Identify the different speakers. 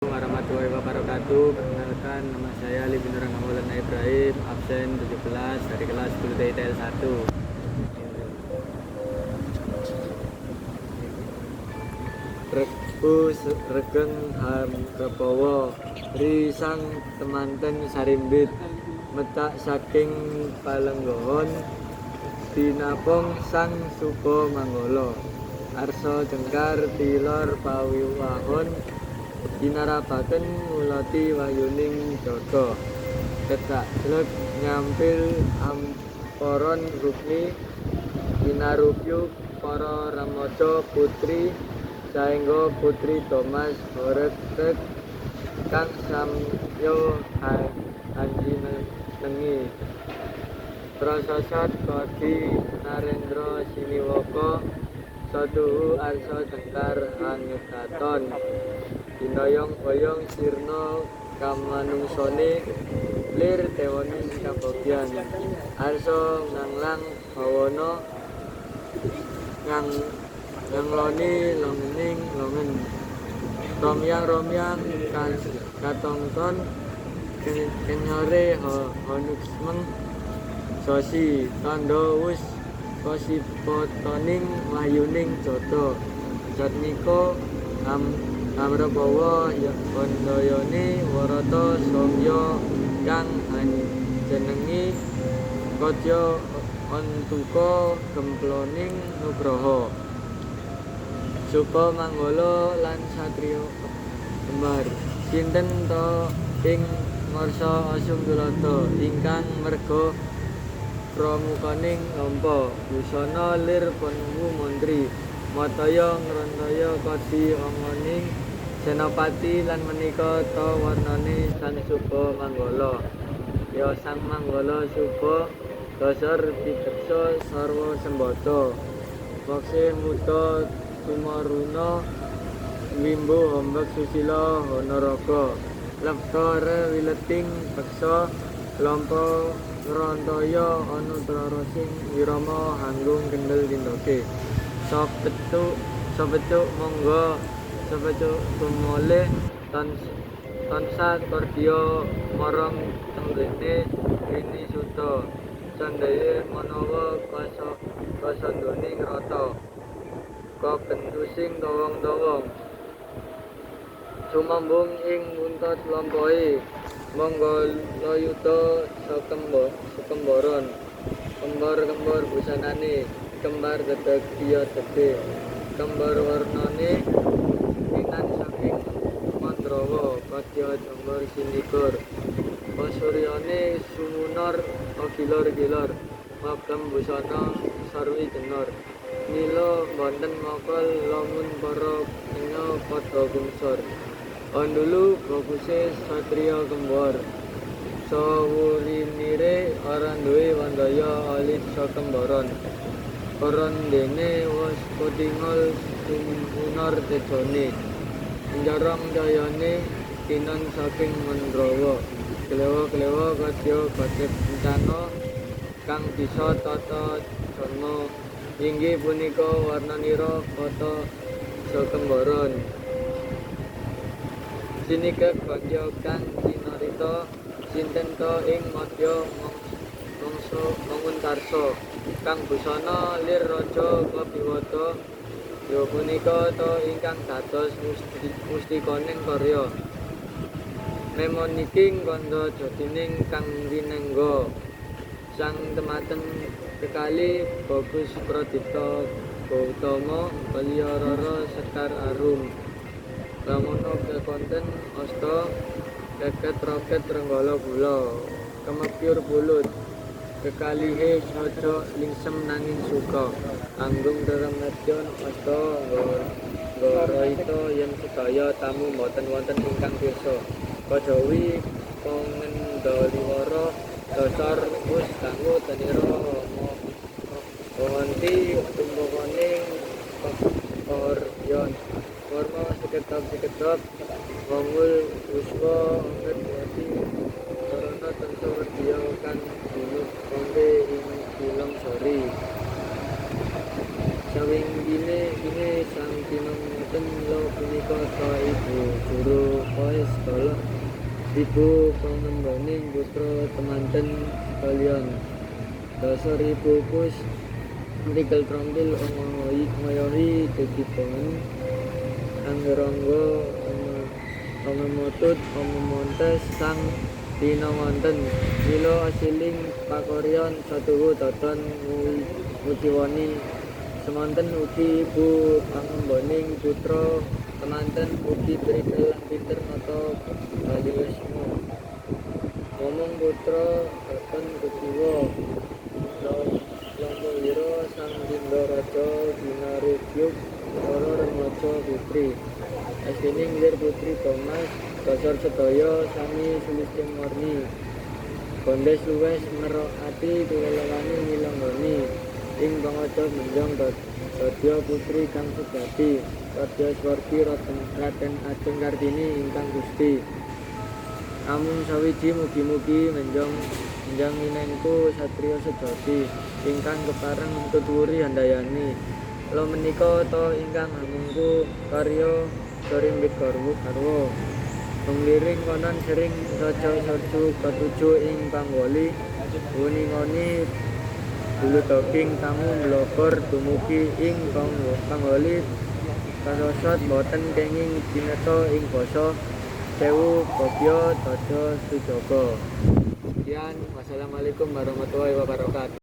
Speaker 1: Warahmatullahi wabarakatuh. Perkenalkan, nama saya Libin Maulana Ibrahim, absen 17 dari kelas 10 DTL 1. Regu regeng ham kepawa risang temanten sarimbit metak saking palenggohon dinapong sang suko manggolo arsa jengkar tilor pawiwahon dinarapaken ngulati wahyuning jaga ketak jelek nyampil amporon rukmi dinarupyuk para ramaja putri saengga putri Thomas horeg kang samyo anjinengi prasasat Kodi Narendra Siniwaka saduhu arsa jengkar hangetaton dinoyong-boyong sirna kamanungsane lir tewaning kabagyan arsa nganglang bawana ngangloni longening longen romyang katongton kenyore honuksmeng sosi tanda wus kosipotoning wahyuning jodo jatnika amrabawa bandayane warata samya kang jenengi kadya antuka gemploning nugraha suka manggala lan satriya kembar sinten ta ing ngarsa asung tulata ingkang merga pramukaning nampa busana lir penunggu mantri mataya ngrantaya kadi angoning senapati lan menika ta warnane sang suba manggala ya sang manggala suba dasar piteksa sarwa sembada maksih muda tumaruna wimbo hombak susila honaraga lektare wileting peksa lampa ngrantaya anutrarasing wirama hanggung kendel dindoke sapetuk monggo sapetuk tumoleh tansah kardiya marang tenggene ini suta candhaye manawa kasandoning rata kabentusing dawang-dawang sumambung ing muntat lampahi monggo layuta sakembaron kembar busanane kembar gedheg iya gedhe kembar warnane pinan saking mandrawa kadya jembar sinikur pasuryane sumunar gilar-gilar magam busana sarwi jenor nila wonten makal lamun para kenya padha gungsor andulu baguse satriya kembar sawurinire aran duwe wandaya alit sakembaron perandene was kotingol sumunar tejone jarang jayane kinan saking mandrawa klewa kadya batet bencana kang bisa tata jana inggih punika warnanira kata sakembaron sinikek bagya kang sinarita sinten ta ing madya mangsa manguntarsa kang busana lir raja kabiwata ya punika ta ingkang dados mustikaning karya memoniking kandha jatining kang winengga sang tematen kekali bagus pradipta Gautama Balyarara Sekar Arum Ramono kekonten asta keket roket renggala gula kemepyur bulut kekalihe saja lingsem nanging suka anggung dereng nedyon asta ngaraita yen sedaya tamu mboten wonten ingkang pirsa kajawi pangendaliwara dasar wis kanggo tenira nganti tumbukaning koryon warna sekedap wangul uswa angkat karena tentu dia kan dulu konde ing bilang sorry sawing gini sang pinong ten lo punika ta ibu guru koe Stolo ibu pangembaning putra temanten sekalian. Dasa ribu pus mrikel trompil ngoyohi dedipun anggerangga omemotut omemontes sang dina wonten mila asiling pakoryan satuhu toton nguciwani semanten ugi ibu pangembaning putra temanten ugi pripel lan pinter nata baliwesmo ngomong putra boten kuciwa Lampawira sang Dinda Raja Binarugyuk para remaja putri aslining lir putri Thomas dasar sedaya sami Sulistimorni Gondes luwes merokati piwelelane milanggoni ing pangaca menjang dadya putri kang sejati kadya swargi Raden Ajeng Kartini ingkang Gusti amung sawiji mugi-mugi menjang minengku satriya sejati ingkang kepareng tuturi handayani lo menika to ingkang hamungku karya sorimbit garwa pengliring konon sering raja serju ketujuh ing panggoli ngoni bulu toging tamu blogor dumugi ing panggoli karosot boten kenging jineta ing basa sewu bobya dada sujaga. Sekian, wassalamualaikum warahmatullahi wabarakatuh.